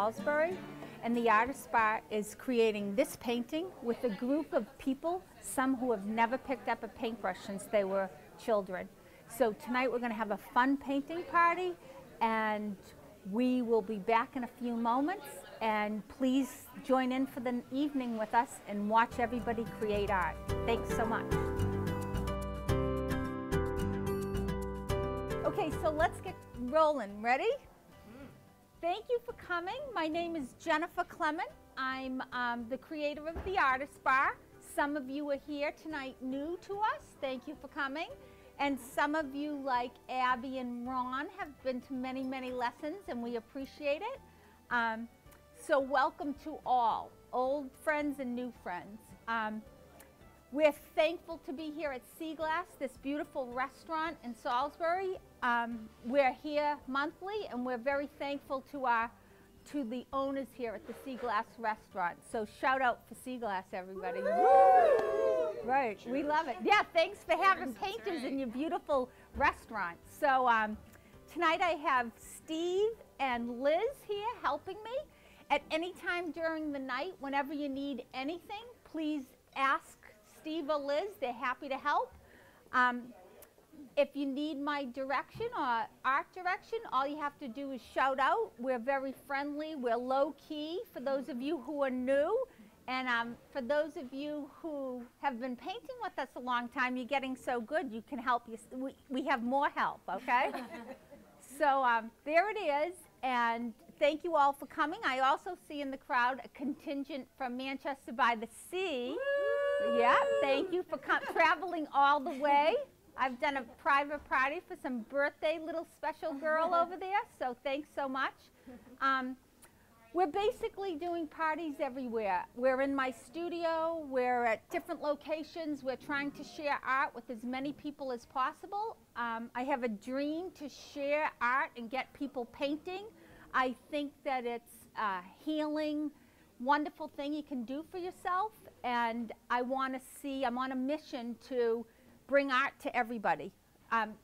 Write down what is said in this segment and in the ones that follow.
Salisbury, and the Artist Bar is creating this painting with a group of people, some who have never picked up a paintbrush since they were children. So tonight we're going to have a fun painting party, and we will be back in a few moments, and please join in for the evening with us and watch everybody create art. Thanks so much. Okay, so let's get rolling. Ready? Thank you for coming. My name is Jennifer Clement. I'm the creator of the Artist Bar. Some of you are here tonight new to us. Thank you for coming. And some of you, like Abby and Ron, have been to many, many lessons, and we appreciate it. So welcome to all, old friends and new friends. We're thankful to be here at Sea Glass, this beautiful restaurant in Salisbury. We're here monthly, and we're very thankful to the owners here at the Sea Glass restaurant. So shout out for Sea Glass, everybody. Right, cheers. We love it. Yeah, thanks for having painters in your beautiful restaurant. So tonight I have Steve and Liz here helping me. At any time during the night, whenever you need anything, please ask Steve or Liz. They're happy to help. If you need my direction or art direction, all you have to do is shout out. We're very friendly. We're low key for those of you who are new. And for those of you who have been painting with us a long time, you're getting so good, you can help. We have more help, okay? So there it is, and thank you all for coming. I also see in the crowd a contingent from Manchester by the Sea. Woo! Yeah, thank you for traveling all the way. I've done a private party for some birthday little special girl over there, so thanks so much. We're basically doing parties everywhere. We're in my studio, we're at different locations, we're trying to share art with as many people as possible. I have a dream to share art and get people painting. I think that it's a healing, wonderful thing you can do for yourself, and I'm on a mission to bring art to everybody.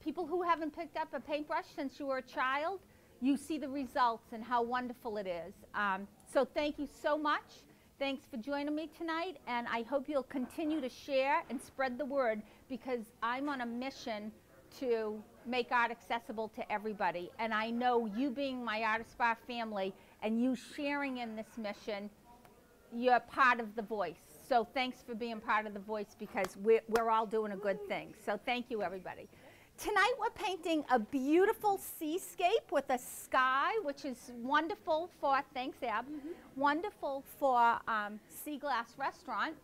People who haven't picked up a paintbrush since you were a child, you see the results and how wonderful it is. So thank you so much. Thanks for joining me tonight, and I hope you'll continue to share and spread the word, because I'm on a mission to make art accessible to everybody. And I know you being my Artist Bar family and you sharing in this mission, you're part of the voice. So thanks for being part of the voice, because we're all doing a good thing. So thank you, everybody. Tonight we're painting a beautiful seascape with a sky, which is wonderful for, thanks Ab, wonderful for Sea Glass Restaurant.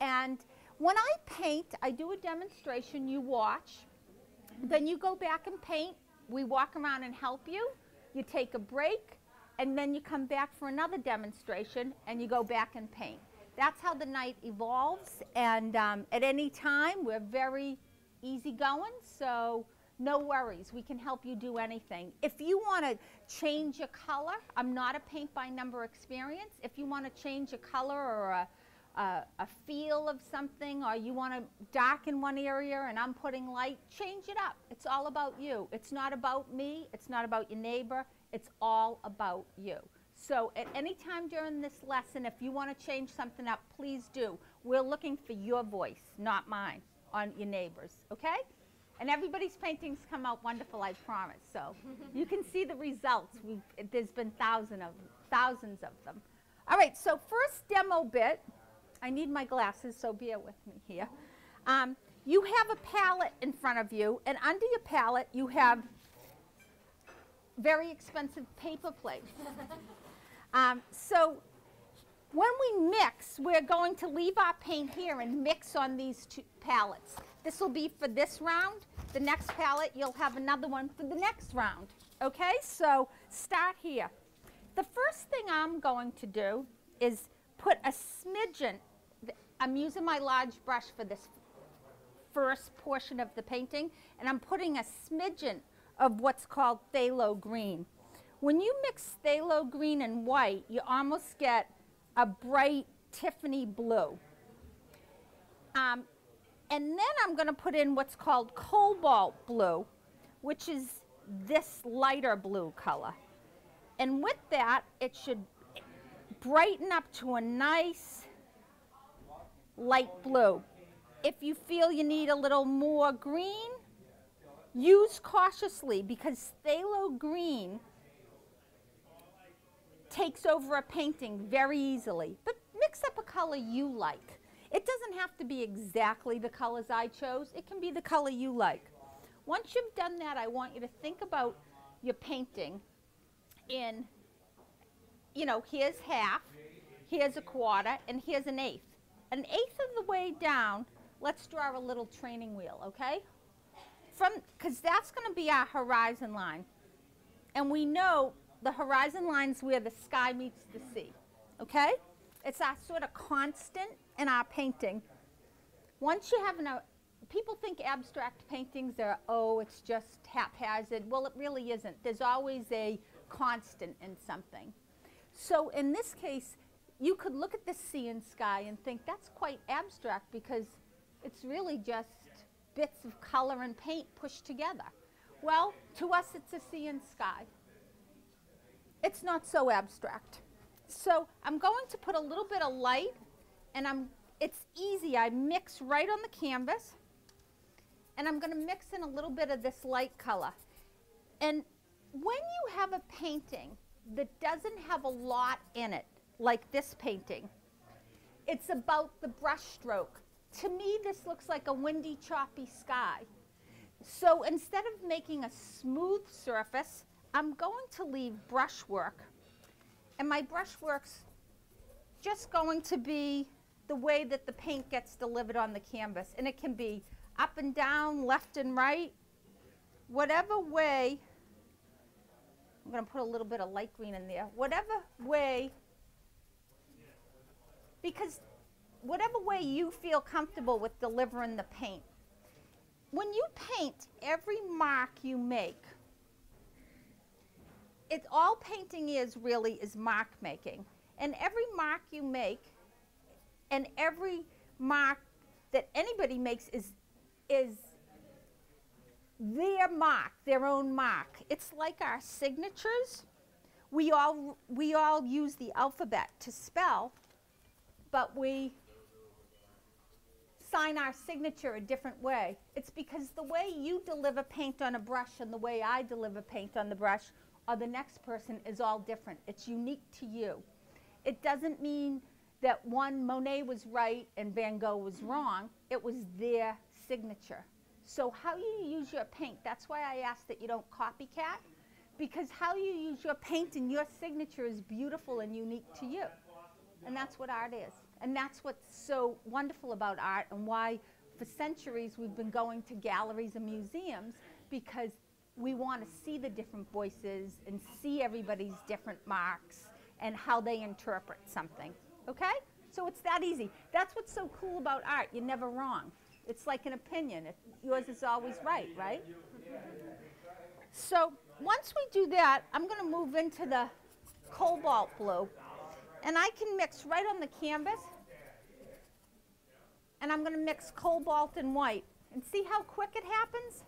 And when I paint, I do a demonstration, you watch, then you go back and paint, we walk around and help you, you take a break, and then you come back for another demonstration and you go back and paint. That's how the night evolves, and at any time we're very easygoing, so no worries. We can help you do anything. If you want to change your color, I'm not a paint by number experience. If you want to change a color or a feel of something, or you want to darken one area and I'm putting light, change it up. It's all about you. It's not about me. It's not about your neighbor. It's all about you. So at any time during this lesson, if you want to change something up, please do. We're looking for your voice, not mine, on your neighbors, okay? And everybody's paintings come out wonderful, I promise. So you can see the results. There's been thousands of them. All right, so first demo bit. I need my glasses, so bear with me here. You have a palette in front of you, and under your palette you have very expensive paper plates. So when we mix, we're going to leave our paint here and mix on these two palettes. This will be for this round. The next palette, you'll have another one for the next round. Okay, so start here. The first thing I'm going to do is put a smidgen. I'm using my large brush for this first portion of the painting, and I'm putting a smidgen of what's called phthalo green. When you mix phthalo green and white, you almost get a bright Tiffany blue. And then I'm going to put in what's called cobalt blue, which is this lighter blue color. And with that, it should brighten up to a nice light blue. If you feel you need a little more green, use cautiously, because phthalo green takes over a painting very easily. But mix up a color you like. It doesn't have to be exactly the colors I chose. It can be the color you like. Once you've done that, I want you to think about your painting in, you know, here's half, here's a quarter, and here's an eighth. An eighth of the way down, let's draw a little training wheel, okay? Because that's going to be our horizon line. And we know the horizon line is where the sky meets the sea, okay? It's our sort of constant in our painting. Once you have people think abstract paintings are, oh, it's just haphazard. Well, it really isn't. There's always a constant in something. So in this case, you could look at the sea and sky and think that's quite abstract, because it's really just bits of color and paint pushed together. Well, to us, it's a sea and sky. It's not so abstract. So I'm going to put a little bit of light, and it's easy. I mix right on the canvas, and I'm going to mix in a little bit of this light color. And when you have a painting that doesn't have a lot in it, like this painting, it's about the brush stroke. To me, this looks like a windy, choppy sky. So instead of making a smooth surface, I'm going to leave brushwork. And my brushwork's just going to be the way that the paint gets delivered on the canvas. And it can be up and down, left and right, whatever way. I'm going to put a little bit of light green in there. Whatever way, because whatever way you feel comfortable with delivering the paint. When you paint, every mark you make, all painting is really is mark making. And every mark you make, and every mark that anybody makes is their mark, their own mark. It's like our signatures. We all use the alphabet to spell, but we sign our signature a different way. It's because the way you deliver paint on a brush and the way I deliver paint on the brush or the next person is all different. It's unique to you. It doesn't mean that Monet was right and Van Gogh was wrong. It was their signature. So how you use your paint, that's why I ask that you don't copycat, because how you use your paint and your signature is beautiful and unique to you. And that's what art is. And that's what's so wonderful about art, and why for centuries we've been going to galleries and museums, because we want to see the different voices and see everybody's different marks and how they interpret something. Okay? So it's that easy. That's what's so cool about art. You're never wrong. It's like an opinion. Yours is always right, right? So once we do that, I'm going to move into the cobalt blue. And I can mix right on the canvas. And I'm going to mix cobalt and white. And see how quick it happens?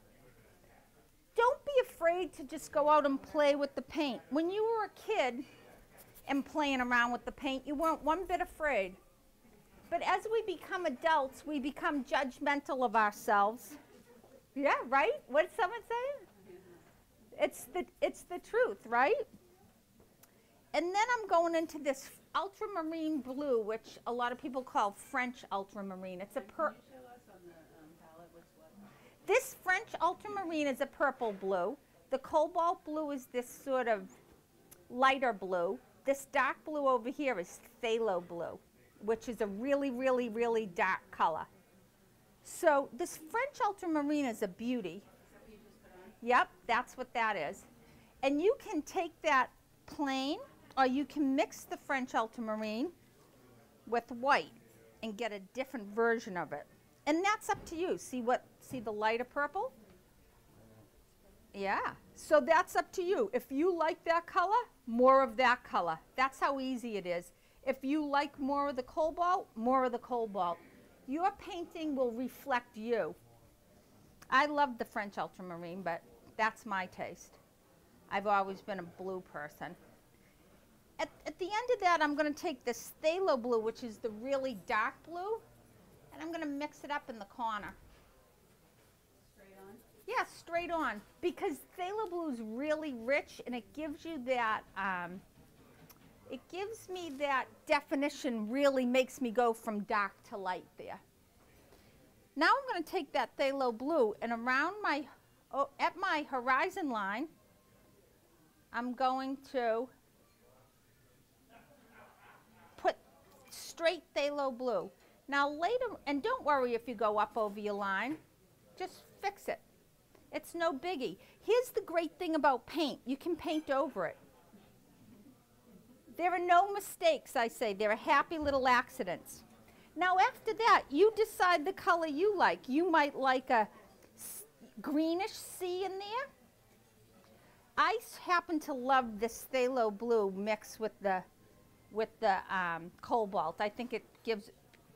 Don't be afraid to just go out and play with the paint. When you were a kid and playing around with the paint, you weren't one bit afraid. But as we become adults, we become judgmental of ourselves. Yeah, right? What did someone say? It's the truth, right? And then I'm going into this ultramarine blue, which a lot of people call French ultramarine. It's a This French ultramarine is a purple blue. The cobalt blue is this sort of lighter blue. This dark blue over here is phthalo blue, which is a really, really, really dark color. So this French ultramarine is a beauty. Yep, that's what that is. And you can take that plain, or you can mix the French ultramarine with white and get a different version of it. And that's up to you. See the lighter purple? Yeah, so that's up to you. If you like that color, more of that color. That's how easy it is. If you like more of the cobalt, more of the cobalt. Your painting will reflect you. I love the French ultramarine, but that's my taste. I've always been a blue person. At the end of that, I'm going to take this phthalo blue, which is the really dark blue, and I'm going to mix it up in the corner. Straight on? Yeah, straight on, because phthalo blue is really rich, and it gives you that, it gives me that definition, really makes me go from dark to light there. Now I'm going to take that phthalo blue, and around my, at my horizon line, I'm going to put straight phthalo blue. Now later, and don't worry if you go up over your line, just fix it. It's no biggie. Here's the great thing about paint. You can paint over it. There are no mistakes, I say. There are happy little accidents. Now after that, you decide the color you like. You might like a greenish sea in there. I happen to love this phthalo blue mixed with the cobalt. I think it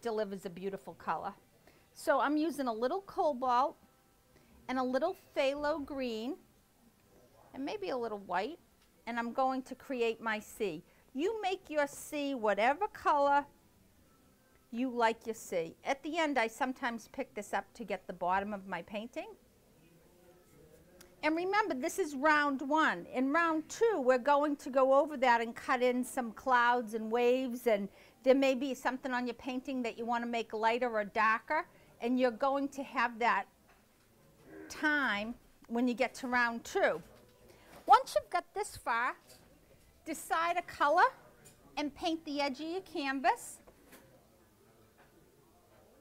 delivers a beautiful color. So I'm using a little cobalt and a little phthalo green and maybe a little white, and I'm going to create my sea. You make your sea whatever color you like your sea. At the end, I sometimes pick this up to get the bottom of my painting. And remember, this is round one. In round two, we're going to go over that and cut in some clouds and waves, and there may be something on your painting that you want to make lighter or darker, and you're going to have that time when you get to round two. Once you've got this far, decide a color and paint the edge of your canvas.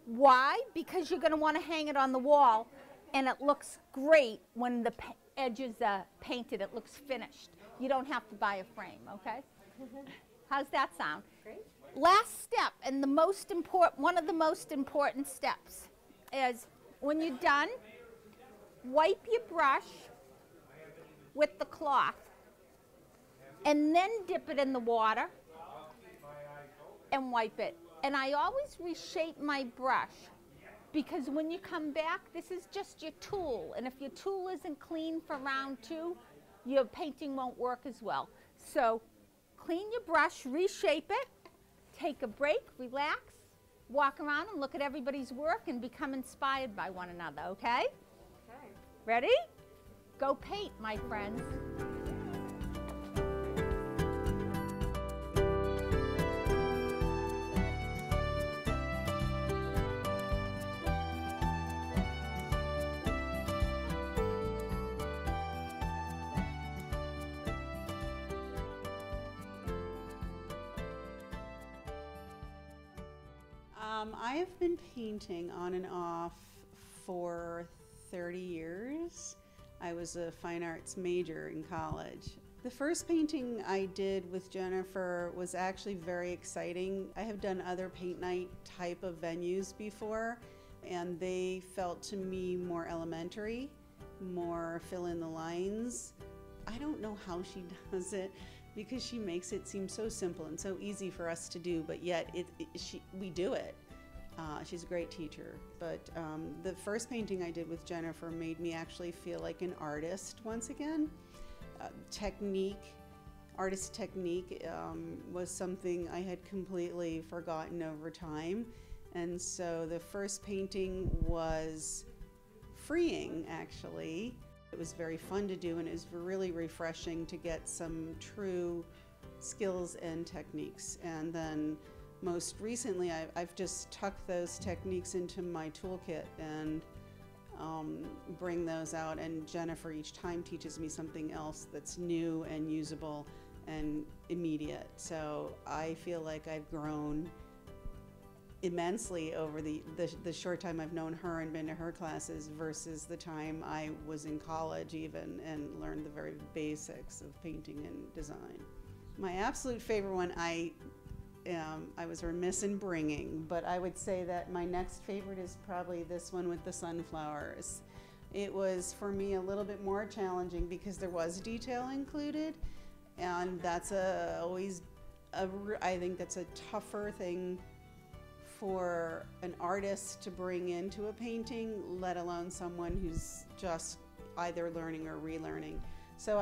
Why? Because you're going to want to hang it on the wall, and it looks great when the edges are painted. It looks finished. You don't have to buy a frame, okay? How's that sound? Great. Last step, and the most important, one of the most important steps is when you're done, wipe your brush with the cloth and then dip it in the water and wipe it. And I always reshape my brush, because when you come back, this is just your tool. And if your tool isn't clean for round two, your painting won't work as well. So clean your brush, reshape it, take a break, relax, walk around and look at everybody's work and become inspired by one another, okay? Okay. Ready? Go paint, my friends. I have been painting on and off for 30 years. I was a fine arts major in college. The first painting I did with Jennifer was actually very exciting. I have done other paint night type of venues before, and they felt to me more elementary, more fill in the lines. I don't know how she does it, because she makes it seem so simple and so easy for us to do, but yet we do it. She's a great teacher, but the first painting I did with Jennifer made me actually feel like an artist once again. Artist technique was something I had completely forgotten over time, and so the first painting was freeing, actually. It was very fun to do, and it was really refreshing to get some true skills and techniques. And then most recently, I've just tucked those techniques into my toolkit and bring those out, and Jennifer each time teaches me something else that's new and usable and immediate. So I feel like I've grown immensely over the short time I've known her and been to her classes versus the time I was in college even and learned the very basics of painting and design. My absolute favorite one I was remiss in bringing, but I would say that my next favorite is probably this one with the sunflowers. It was for me a little bit more challenging because there was detail included, and that's I think that's a tougher thing for an artist to bring into a painting, let alone someone who's just either learning or relearning. So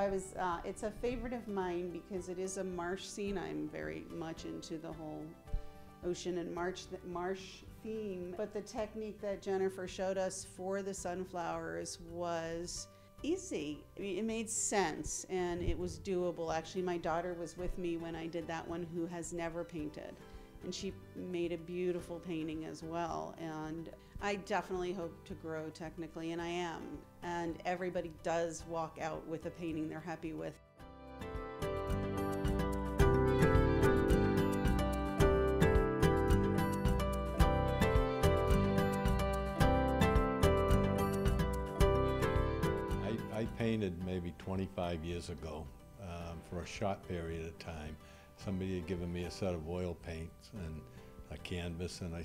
it's a favorite of mine because it is a marsh scene. I'm very much into the whole ocean and marsh theme. But the technique that Jennifer showed us for the sunflowers was easy. I mean, it made sense and it was doable. Actually, my daughter was with me when I did that one, who has never painted. And she made a beautiful painting as well. And I definitely hope to grow technically, and I am. And everybody does walk out with a painting they're happy with. I painted maybe 25 years ago for a short period of time. Somebody had given me a set of oil paints and a canvas, and I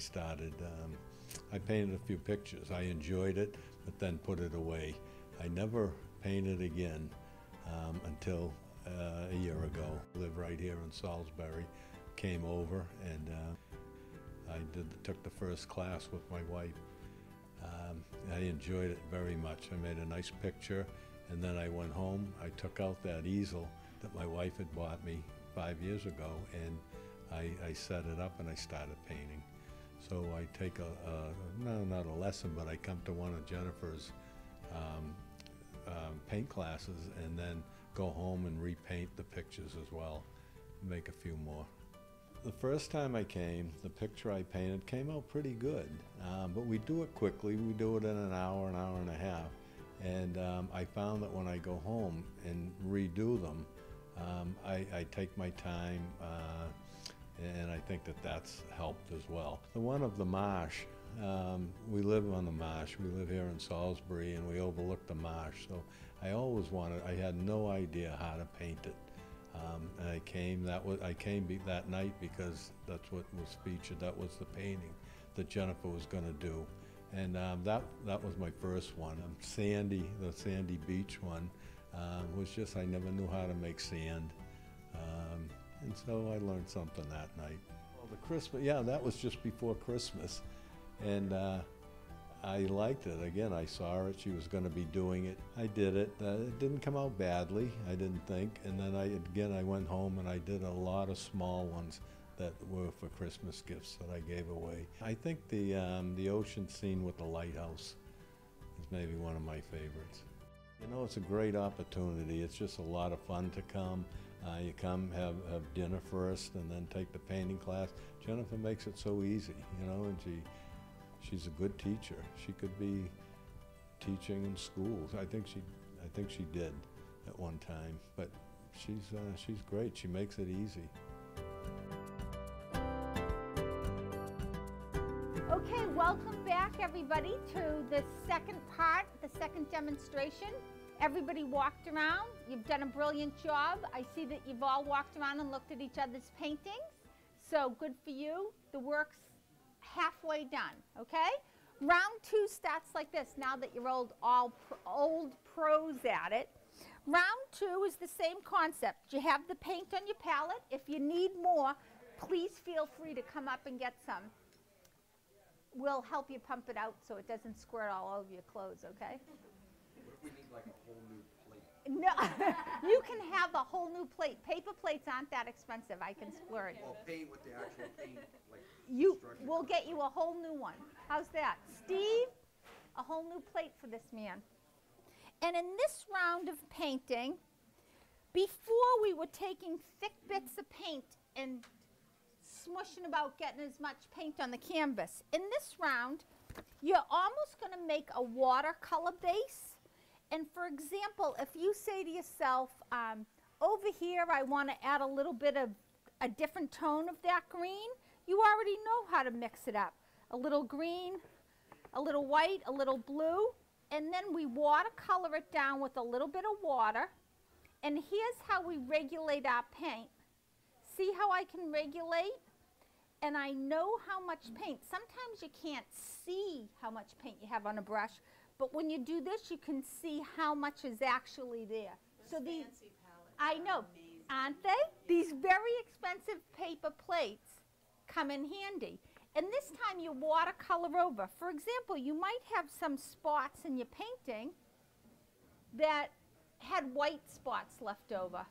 painted a few pictures. I enjoyed it, but then put it away. I never painted again until a year ago. I live right here in Salisbury. Came over and I took the first class with my wife. I enjoyed it very much. I made a nice picture, and then I went home. I took out that easel that my wife had bought me 5 years ago, and I set it up and I started painting. So I take not a lesson, but I come to one of Jennifer's paint classes and then go home and repaint the pictures as well, make a few more. The first time I came, the picture I painted came out pretty good, but we do it quickly. We do it in an hour and a half. And I found that when I go home and redo them, I take my time, and I think that that's helped as well. The one of the marsh, we live on the marsh. We live here in Salisbury, and we overlook the marsh. So I always I had no idea how to paint it. And I came that night because that's what was featured. That was the painting that Jennifer was going to do. And that was my first one. The sandy beach one was just, I never knew how to make sand. And so I learned something that night. Well, the Christmas, yeah, that was just before Christmas. And I liked it. Again, I saw it. She was going to be doing it. I did it. It didn't come out badly, I didn't think. And then I went home and I did a lot of small ones that were for Christmas gifts that I gave away. I think the ocean scene with the lighthouse is maybe one of my favorites. You know, it's a great opportunity. It's just a lot of fun to come. You come, have dinner first, and then take the painting class. Jennifer makes it so easy, you know, and she's a good teacher. She could be teaching in schools. I think she did at one time, but she's great. She makes it easy. Okay, welcome back everybody to the second part, the second demonstration. Everybody walked around. You've done a brilliant job. I see that you've all walked around and looked at each other's paintings. So good for you. The work's halfway done, okay? Round two starts like this, now that you're old pros at it. Round two is the same concept. You have the paint on your palette. If you need more, please feel free to come up and get some. We'll help you pump it out so it doesn't squirt all over your clothes, okay? What if we need like a whole new plate? No, you can have a whole new plate. Paper plates aren't that expensive. I can splurge. Or paint with the actual paint, like We'll get you a whole new one. How's that? Steve, a whole new plate for this man. And in this round of painting, before we were taking thick bits of paint and smushing about getting as much paint on the canvas. In this round, you're almost going to make a watercolor base. And for example, if you say to yourself, over here I want to add a little bit of a different tone of that green, you already know how to mix it up. A little green, a little white, a little blue, and then we watercolor it down with a little bit of water. And here's how we regulate our paint. See how I can regulate? And I know how much paint. Sometimes you can't see how much paint you have on a brush, but when you do this, you can see how much is actually there. So these fancy palettes, I know, aren't they? These very expensive paper plates come in handy. And this time you watercolor over. For example, you might have some spots in your painting that had white spots left over.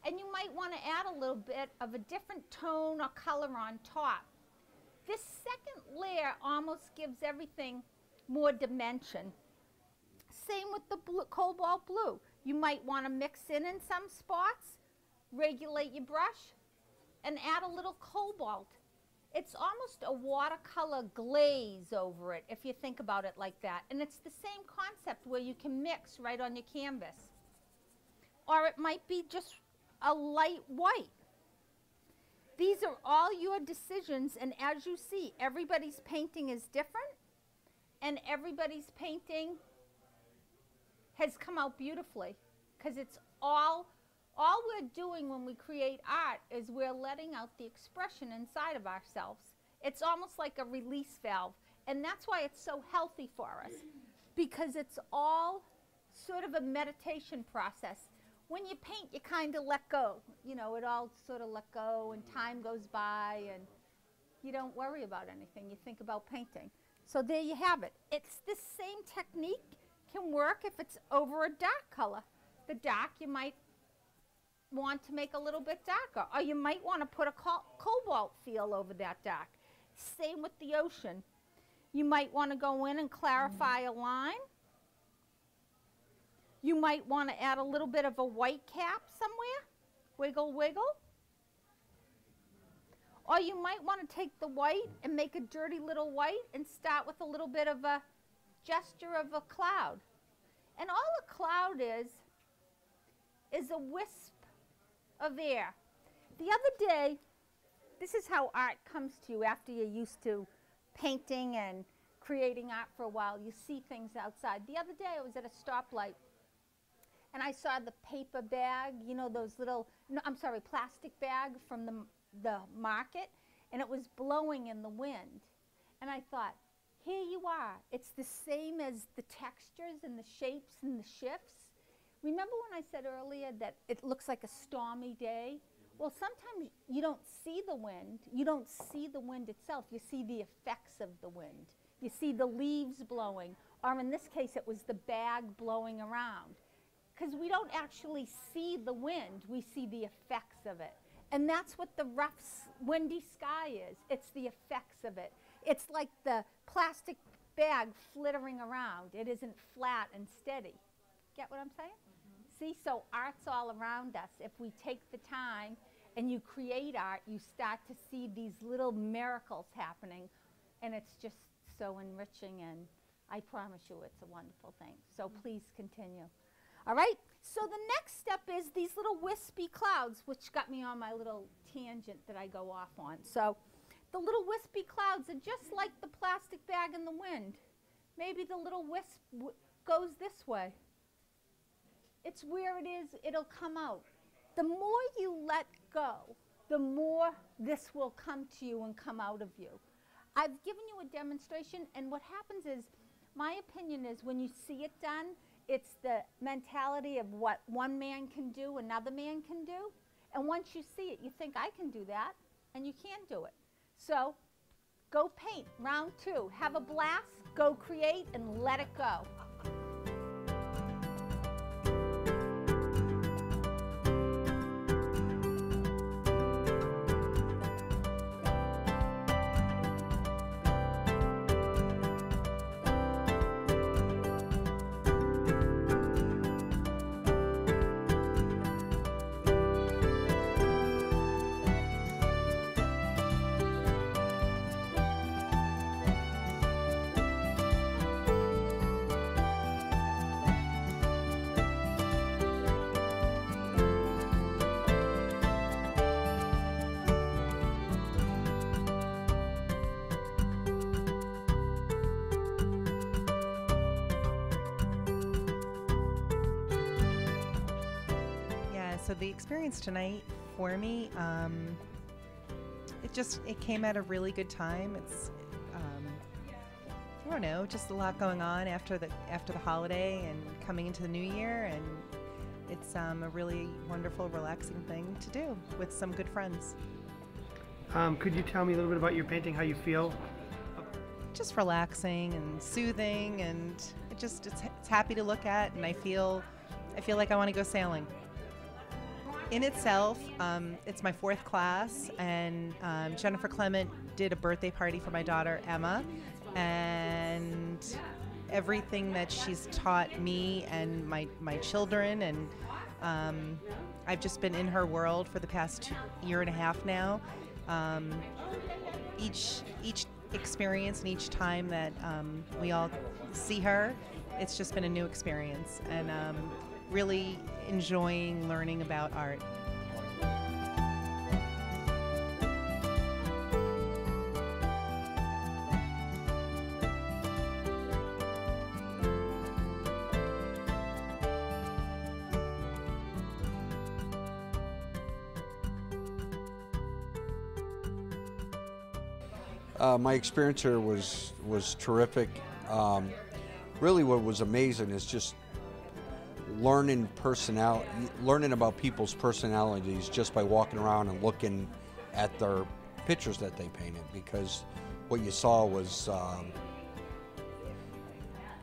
And you might want to add a little bit of a different tone or color on top. This second layer almost gives everything more dimension. Same with the blue, cobalt blue. You might want to mix in some spots, regulate your brush, and add a little cobalt. It's almost a watercolor glaze over it, if you think about it like that. And it's the same concept where you can mix right on your canvas. Or it might be just a light white. These are all your decisions, and as you see, everybody's painting is different, and everybody's painting has come out beautifully, because it's all we're doing when we create art is we're letting out the expression inside of ourselves. It's almost like a release valve, and that's why it's so healthy for us, because it's all sort of a meditation process. When you paint, you kind of let go. You know, it all sort of let go, and time goes by, and you don't worry about anything. You think about painting. So there you have it. It's this same technique can work if it's over a dark color. The dark you might want to make a little bit darker, or you might want to put a cobalt feel over that dark. Same with the ocean. You might want to go in and clarify a line. You might want to add a little bit of a white cap somewhere, wiggle, wiggle. Or you might want to take the white and make a dirty little white and start with a little bit of a gesture of a cloud. And all a cloud is a wisp of air. The other day, this is how art comes to you after you're used to painting and creating art for a while. You see things outside. The other day I was at a stoplight and I saw the paper bag, you know, those little, no, I'm sorry, plastic bag from the market, and it was blowing in the wind. And I thought, here you are. It's the same as the textures and the shapes and the shifts. Remember when I said earlier that it looks like a stormy day? Well, sometimes you don't see the wind. You don't see the wind itself. You see the effects of the wind. You see the leaves blowing, or in this case, it was the bag blowing around. Because we don't actually see the wind, we see the effects of it. And that's what the rough, windy sky is. It's the effects of it. It's like the plastic bag flittering around. It isn't flat and steady. Get what I'm saying? Mm-hmm. See, so art's all around us. If we take the time and you create art, you start to see these little miracles happening, and it's just so enriching, and I promise you it's a wonderful thing. So please continue. All right, so the next step is these little wispy clouds, which got me on my little tangent that I go off on. So the little wispy clouds are just like the plastic bag in the wind. Maybe the little wisp goes this way. It's where it is, it'll come out. The more you let go, the more this will come to you and come out of you. I've given you a demonstration, and what happens is, my opinion is when you see it done, it's the mentality of what one man can do, another man can do. And once you see it, you think, I can do that, and you can do it. So go paint, round 2. Have a blast, go create, and let it go. So the experience tonight for me, it came at a really good time. It's I don't know, just a lot going on after the holiday and coming into the new year, and it's a really wonderful, relaxing thing to do with some good friends. Could you tell me a little bit about your painting, how you feel? Just relaxing and soothing, and it's happy to look at, and I feel I feel like I want to go sailing. In itself, it's my 4th class, and Jennifer Clement did a birthday party for my daughter Emma, and everything that she's taught me and my children, and I've just been in her world for the past year and a half now. Each experience and each time that we all see her, it's just been a new experience, and really enjoying learning about art. My experience here was terrific. Really, what was amazing is just learning about people's personalities just by walking around and looking at their pictures that they painted. Because what you saw was,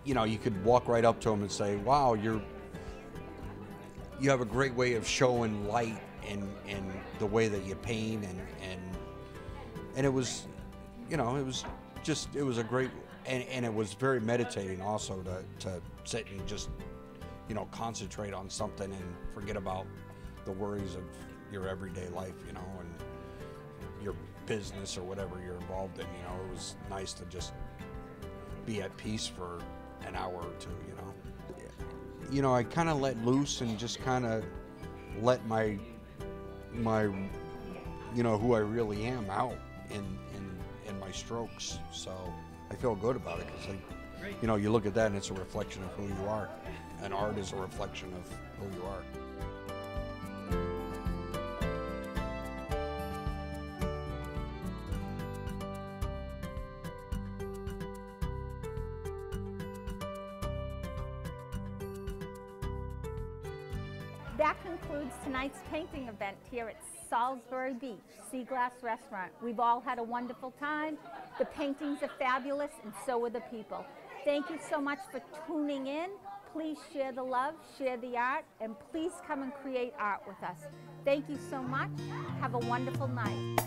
you could walk right up to them and say, "Wow, you have a great way of showing light in the way that you paint," and it was. It was a great, and it was very meditating also to sit and just, concentrate on something and forget about the worries of your everyday life, and your business or whatever you're involved in. It was nice to just be at peace for an hour or two, I kind of let loose and just kind of let my who I really am out in my strokes, so I feel good about it because, you look at that and it's a reflection of who you are, and art is a reflection of who you are. That concludes tonight's painting event here at Salisbury Beach Sea Glass Restaurant. We've all had a wonderful time. The paintings are fabulous, and so are the people. Thank you so much for tuning in. Please share the love, share the art, and please come and create art with us. Thank you so much. Have a wonderful night.